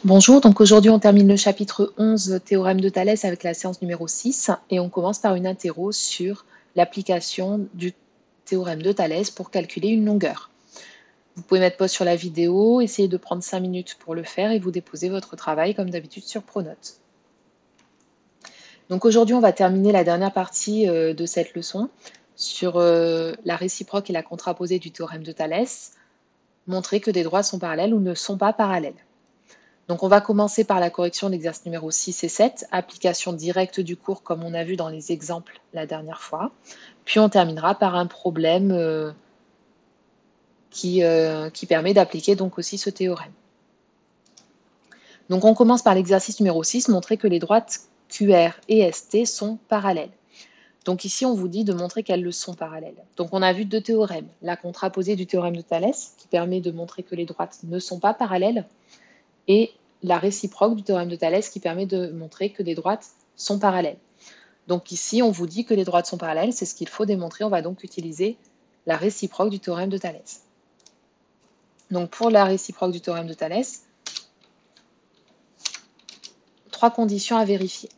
Bonjour, donc aujourd'hui on termine le chapitre 11 théorème de Thalès avec la séance numéro 6 et on commence par une interro sur l'application du théorème de Thalès pour calculer une longueur. Vous pouvez mettre pause sur la vidéo, essayer de prendre 5 minutes pour le faire et vous déposer votre travail comme d'habitude sur Pronote. Donc aujourd'hui on va terminer la dernière partie de cette leçon sur la réciproque et la contraposée du théorème de Thalès, montrer que des droits sont parallèles ou ne sont pas parallèles. Donc on va commencer par la correction d'exercice numéro 6 et 7, application directe du cours comme on a vu dans les exemples la dernière fois. Puis on terminera par un problème qui permet d'appliquer donc aussi ce théorème. Donc on commence par l'exercice numéro 6, montrer que les droites QR et ST sont parallèles. Donc ici on vous dit de montrer qu'elles le sont parallèles. Donc on a vu deux théorèmes, la contraposée du théorème de Thalès qui permet de montrer que les droites ne sont pas parallèles et la réciproque du théorème de Thalès qui permet de montrer que les droites sont parallèles. Donc ici, on vous dit que les droites sont parallèles, c'est ce qu'il faut démontrer. On va donc utiliser la réciproque du théorème de Thalès. Donc pour la réciproque du théorème de Thalès, 3 conditions à vérifier.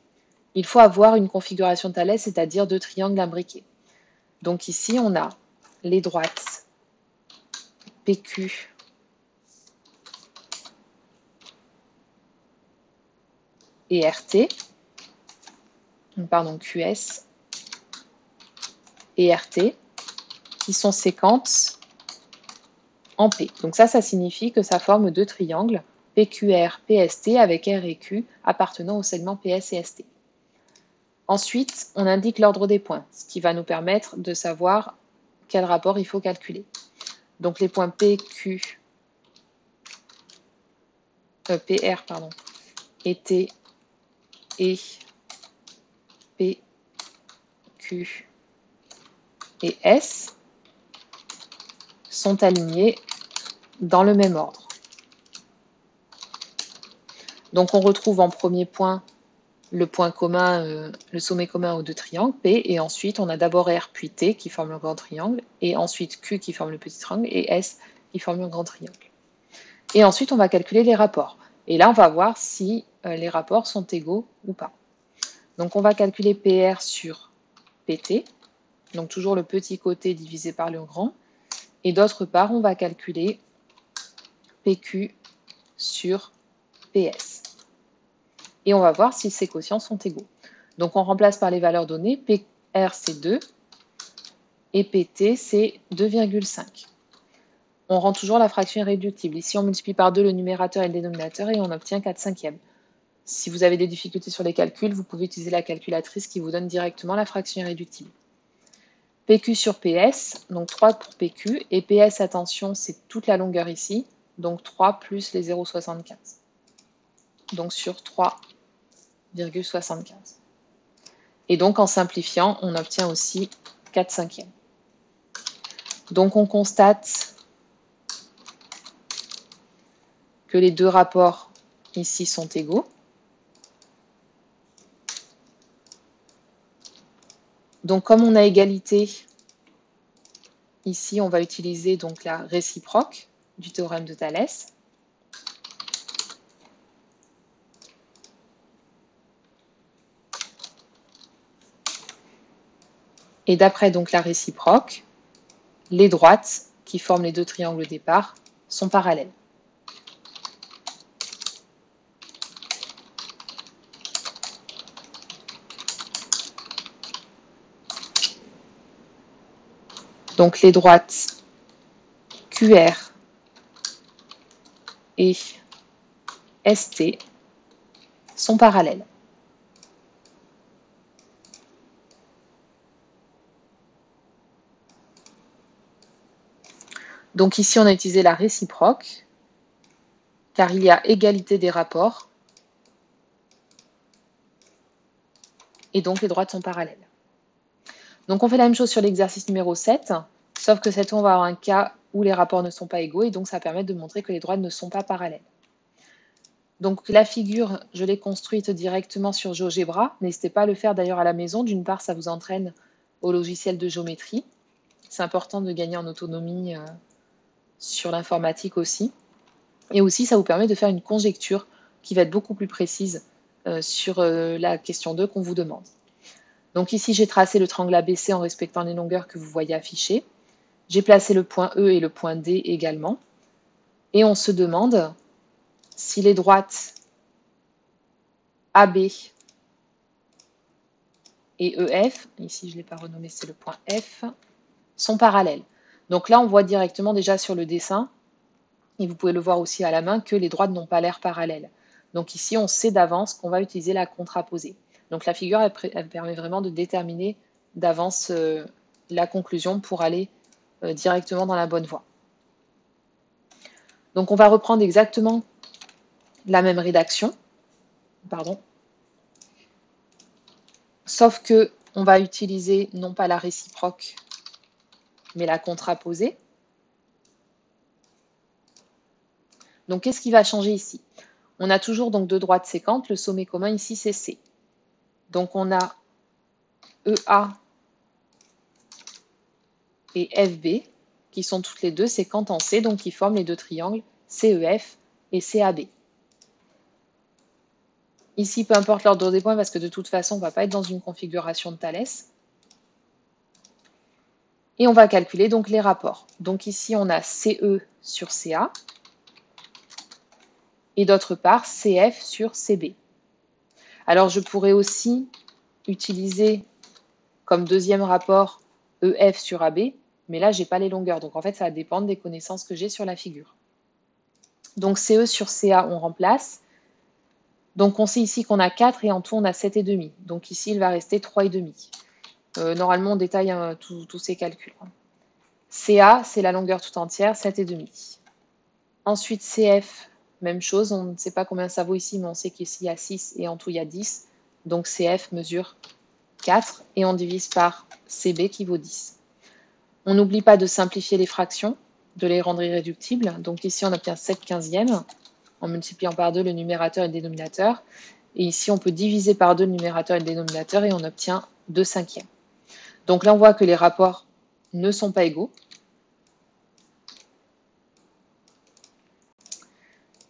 Il faut avoir une configuration de Thalès, c'est-à-dire deux triangles imbriqués. Donc ici, on a les droites PQ et RT, pardon, QS et RT, qui sont séquentes en P. Donc ça signifie que ça forme deux triangles, PQR, PST, avec R et Q appartenant au segment PS et ST. Ensuite, on indique l'ordre des points, ce qui va nous permettre de savoir quel rapport il faut calculer. Donc les points PR et T et PQ et S sont alignés dans le même ordre. Donc on retrouve en premier point le point commun, le sommet commun aux deux triangles, P, et ensuite on a d'abord R puis T qui forment le grand triangle, et ensuite Q qui forme le petit triangle, et S qui forme le grand triangle. Et ensuite on va calculer les rapports. Et là on va voir si les rapports sont égaux ou pas. Donc on va calculer PR sur PT, donc toujours le petit côté divisé par le grand, et d'autre part on va calculer PQ sur PS. Et on va voir si ces quotients sont égaux. Donc on remplace par les valeurs données, PR c'est 2 et PT c'est 2,5. On rend toujours la fraction irréductible. Ici on multiplie par 2 le numérateur et le dénominateur et on obtient 4/5. Si vous avez des difficultés sur les calculs, vous pouvez utiliser la calculatrice qui vous donne directement la fraction irréductible. PQ sur PS, donc 3 pour PQ, et PS, attention, c'est toute la longueur ici, donc 3 plus les 0,75. Donc sur 3,75. Et donc en simplifiant, on obtient aussi 4/5. Donc on constate que les deux rapports ici sont égaux. Donc comme on a égalité, ici on va utiliser donc la réciproque du théorème de Thalès. Et d'après donc la réciproque, les droites qui forment les deux triangles au départ sont parallèles. Donc les droites QR et ST sont parallèles. Donc ici on a utilisé la réciproque car il y a égalité des rapports et donc les droites sont parallèles. Donc on fait la même chose sur l'exercice numéro 7, sauf que cette fois on va avoir un cas où les rapports ne sont pas égaux et donc ça permet de montrer que les droites ne sont pas parallèles. Donc la figure, je l'ai construite directement sur GeoGebra. N'hésitez pas à le faire d'ailleurs à la maison. D'une part, ça vous entraîne au logiciel de géométrie. C'est important de gagner en autonomie sur l'informatique aussi. Et aussi, ça vous permet de faire une conjecture qui va être beaucoup plus précise sur la question 2 qu'on vous demande. Donc ici, j'ai tracé le triangle ABC en respectant les longueurs que vous voyez affichées. J'ai placé le point E et le point D également. Et on se demande si les droites AB et EF, ici je ne l'ai pas renommé, c'est le point F, sont parallèles. Donc là, on voit directement déjà sur le dessin, et vous pouvez le voir aussi à la main, que les droites n'ont pas l'air parallèles. Donc ici, on sait d'avance qu'on va utiliser la contraposée. Donc la figure, elle permet vraiment de déterminer d'avance la conclusion pour aller directement dans la bonne voie. Donc on va reprendre exactement la même rédaction, sauf que on va utiliser non pas la réciproque, mais la contraposée. Donc qu'est-ce qui va changer ici? On a toujours donc deux droites séquentes, le sommet commun ici c'est C. Donc on a EA et FB qui sont toutes les deux séquentes en C, donc qui forment les deux triangles CEF et CAB. Ici, peu importe l'ordre des points, parce que de toute façon, on ne va pas être dans une configuration de Thalès. Et on va calculer donc les rapports. Donc ici, on a CE sur CA, et d'autre part, CF sur CB. Alors, je pourrais aussi utiliser comme deuxième rapport EF sur AB, mais là, je n'ai pas les longueurs. Donc, en fait, ça va dépendre des connaissances que j'ai sur la figure. Donc, CE sur CA, on remplace. Donc, on sait ici qu'on a 4 et en tout, on a 7,5. Donc, ici, il va rester 3,5. Normalement, on détaille tous ces calculs. CA, c'est la longueur tout entière, 7,5. Ensuite, CF, même chose. On ne sait pas combien ça vaut ici, mais on sait qu'ici, il y a 6 et en tout, il y a 10. Donc, CF mesure 4 et on divise par CB qui vaut 10. On n'oublie pas de simplifier les fractions, de les rendre irréductibles. Donc ici, on obtient 7/15 en multipliant par 2 le numérateur et le dénominateur. Et ici, on peut diviser par 2 le numérateur et le dénominateur et on obtient 2/5. Donc là, on voit que les rapports ne sont pas égaux.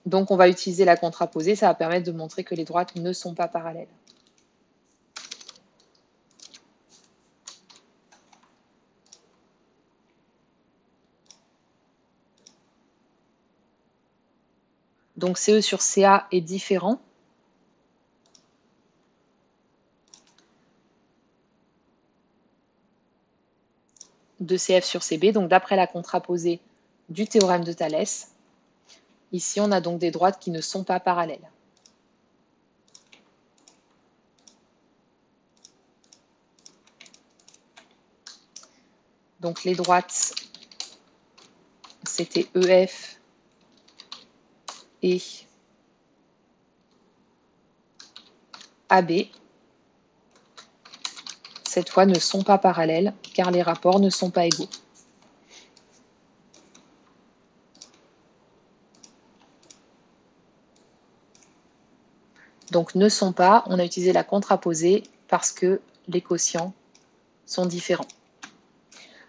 Donc on va utiliser la contraposée, ça va permettre de montrer que les droites ne sont pas parallèles. Donc CE sur CA est différent. De CF sur CB, donc d'après la contraposée du théorème de Thalès. Ici, on a donc des droites qui ne sont pas parallèles. Donc les droites, c'était EF et AB. Cette fois, ne sont pas parallèles car les rapports ne sont pas égaux. Donc ne sont pas, on a utilisé la contraposée parce que les quotients sont différents.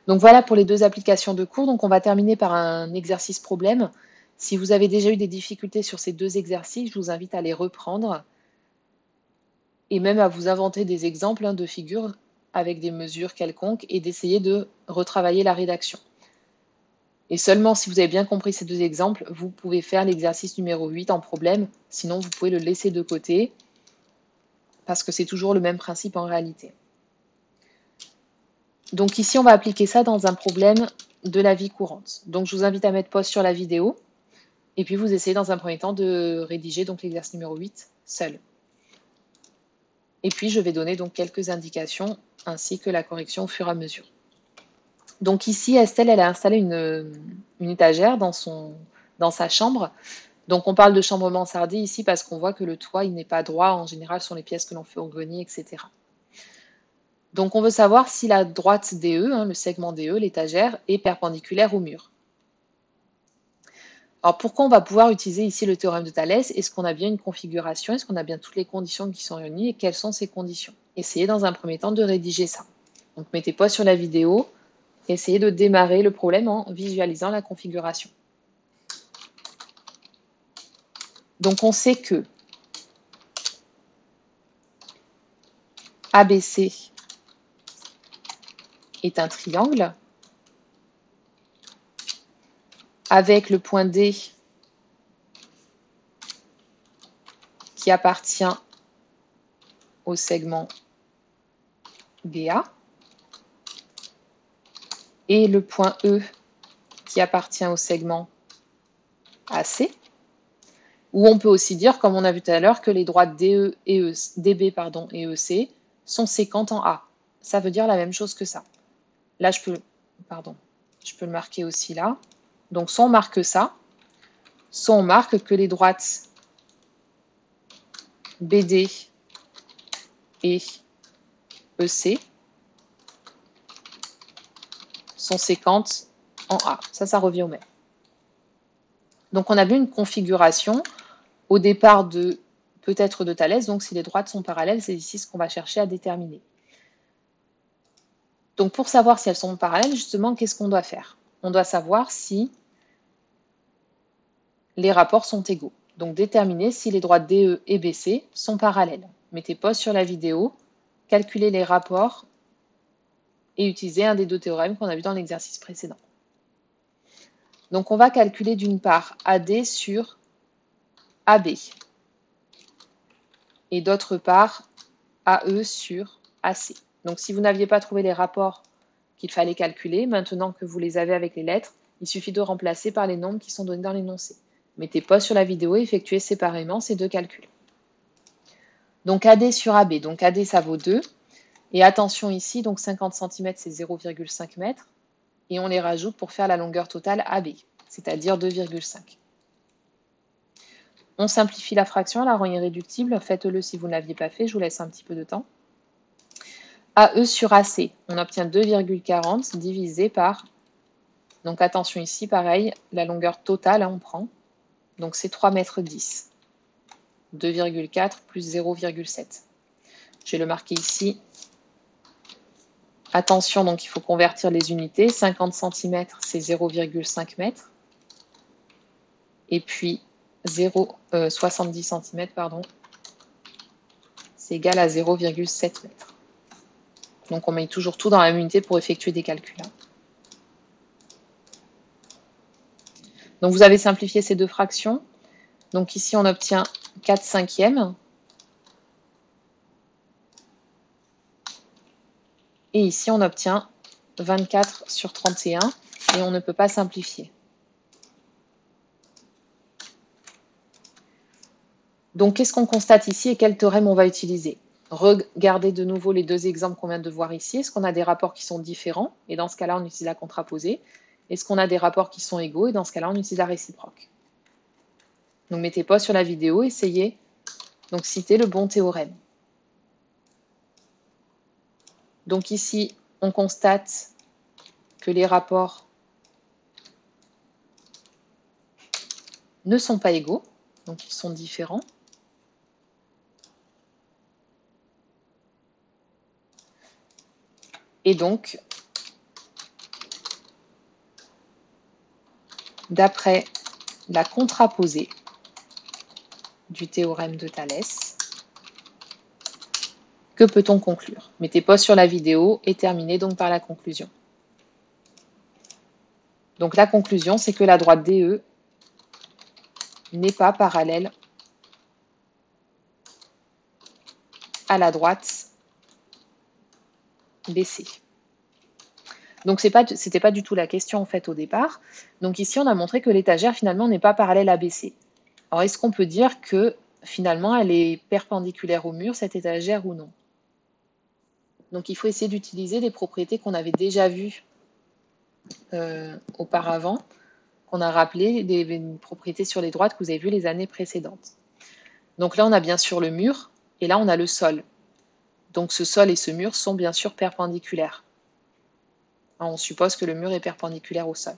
Donc voilà pour les deux applications de cours. Donc on va terminer par un exercice problème. Si vous avez déjà eu des difficultés sur ces deux exercices, je vous invite à les reprendre et même à vous inventer des exemples de figures avec des mesures quelconques et d'essayer de retravailler la rédaction. Et seulement si vous avez bien compris ces deux exemples, vous pouvez faire l'exercice numéro 8 en problème. Sinon, vous pouvez le laisser de côté parce que c'est toujours le même principe en réalité. Donc ici, on va appliquer ça dans un problème de la vie courante. Donc je vous invite à mettre pause sur la vidéo et puis vous essayez dans un premier temps de rédiger donc l'exercice numéro 8 seul. Et puis je vais donner donc quelques indications ainsi que la correction au fur et à mesure. Donc ici, Estelle, elle a installé une étagère dans sa chambre. Donc on parle de chambre mansardée ici parce qu'on voit que le toit il n'est pas droit. En général, ce sont les pièces que l'on fait au grenier, etc. Donc on veut savoir si la droite DE, le segment DE, l'étagère, est perpendiculaire au mur. Alors pourquoi on va pouvoir utiliser ici le théorème de Thalès? Est-ce qu'on a bien une configuration? Est-ce qu'on a bien toutes les conditions qui sont réunies? Et quelles sont ces conditions? Essayez dans un premier temps de rédiger ça. Donc mettez pause sur la vidéo. Essayez de démarrer le problème en visualisant la configuration. Donc on sait que ABC est un triangle avec le point D qui appartient au segment BA et le point E qui appartient au segment AC, ou on peut aussi dire, comme on a vu tout à l'heure, que les droites DB et EC sont séquentes en A. Ça veut dire la même chose que ça. Là, je peux le marquer aussi là. Donc, soit on marque ça, soit on marque que les droites BD et EC sont séquentes en A. Ça revient au même. Donc, on a vu une configuration au départ peut-être de Thalès. Donc, si les droites sont parallèles, c'est ici ce qu'on va chercher à déterminer. Donc, pour savoir si elles sont parallèles, justement, qu'est-ce qu'on doit faire? On doit savoir si les rapports sont égaux. Donc, déterminer si les droites DE et BC sont parallèles. Mettez pause sur la vidéo, calculez les rapports et utilisez un des deux théorèmes qu'on a vu dans l'exercice précédent. Donc, on va calculer d'une part AD sur AB et d'autre part AE sur AC. Donc, si vous n'aviez pas trouvé les rapports qu'il fallait calculer, maintenant que vous les avez avec les lettres, il suffit de remplacer par les nombres qui sont donnés dans l'énoncé. Mettez pause sur la vidéo et effectuez séparément ces deux calculs. Donc AD sur AB, donc AD ça vaut 2. Et attention ici, donc 50 cm c'est 0,5 m. Et on les rajoute pour faire la longueur totale AB, c'est-à-dire 2,5. On simplifie la fraction, la rend irréductible. Faites-le si vous ne l'aviez pas fait, je vous laisse un petit peu de temps. AE sur AC, on obtient 2,40 divisé par, donc attention ici, pareil, la longueur totale, on prend, donc c'est 3,10 m. 2,4 plus 0,7. Je vais le marquer ici. Attention, donc il faut convertir les unités. 50 cm, c'est 0,5 m. Et puis 70 cm, c'est égal à 0,7 m. Donc on met toujours tout dans la même unité pour effectuer des calculs. Donc vous avez simplifié ces deux fractions. Donc ici on obtient 4/5. Et ici on obtient 24 sur 31 et on ne peut pas simplifier. Donc qu'est-ce qu'on constate ici et quel théorème on va utiliser? Regardez de nouveau les deux exemples qu'on vient de voir ici. Est-ce qu'on a des rapports qui sont différents? Et dans ce cas-là, on utilise la contraposée. Est-ce qu'on a des rapports qui sont égaux? Et dans ce cas-là, on utilise la réciproque. Donc mettez pause sur la vidéo, essayez. Donc citez le bon théorème. Donc ici, on constate que les rapports ne sont pas égaux, donc ils sont différents. Et donc, d'après la contraposée du théorème de Thalès, que peut-on conclure? Mettez pause sur la vidéo et terminez donc par la conclusion. Donc la conclusion, c'est que la droite DE n'est pas parallèle à la droite BC. Donc c'était pas du tout la question en fait au départ. Donc ici on a montré que l'étagère finalement n'est pas parallèle à BC. Alors est-ce qu'on peut dire que finalement elle est perpendiculaire au mur cette étagère ou non? Donc il faut essayer d'utiliser des propriétés qu'on avait déjà vues auparavant, qu'on a rappelé, des propriétés sur les droites que vous avez vues les années précédentes. Donc là on a bien sûr le mur et là on a le sol. Donc ce sol et ce mur sont bien sûr perpendiculaires. On suppose que le mur est perpendiculaire au sol.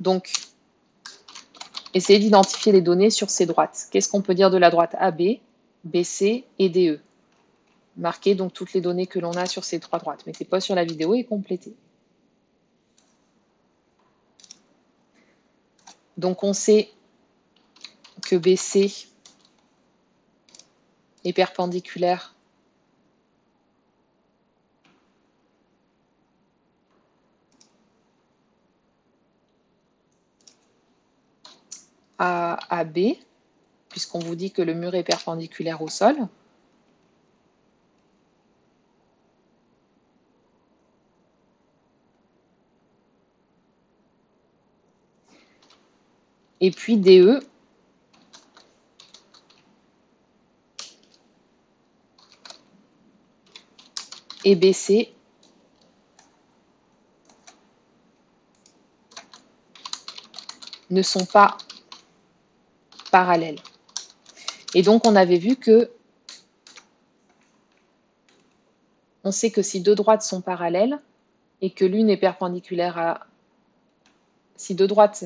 Donc, essayez d'identifier les données sur ces droites. Qu'est-ce qu'on peut dire de la droite AB, BC et DE? Marquez donc toutes les données que l'on a sur ces trois droites. Mettez pause sur la vidéo et complétez. Donc on sait que BC est perpendiculaire à AB, puisqu'on vous dit que le mur est perpendiculaire au sol. Et puis DE et BC ne sont pas parallèles. Et donc on avait vu que on sait que si deux droites sont parallèles et que l'une est perpendiculaire à... Si deux droites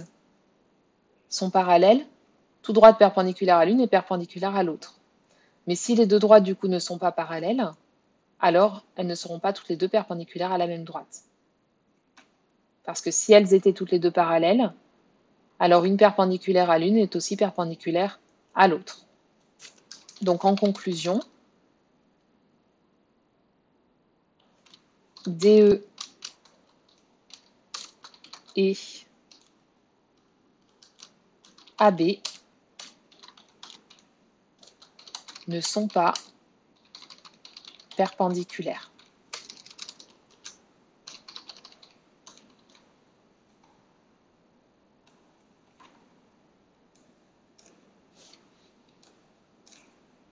sont parallèles, toute droite perpendiculaire à l'une est perpendiculaire à l'autre. Mais si les deux droites du coup ne sont pas parallèles, alors elles ne seront pas toutes les deux perpendiculaires à la même droite. Parce que si elles étaient toutes les deux parallèles, alors une perpendiculaire à l'une est aussi perpendiculaire à l'autre. Donc en conclusion, DE et AB ne sont pas perpendiculaires.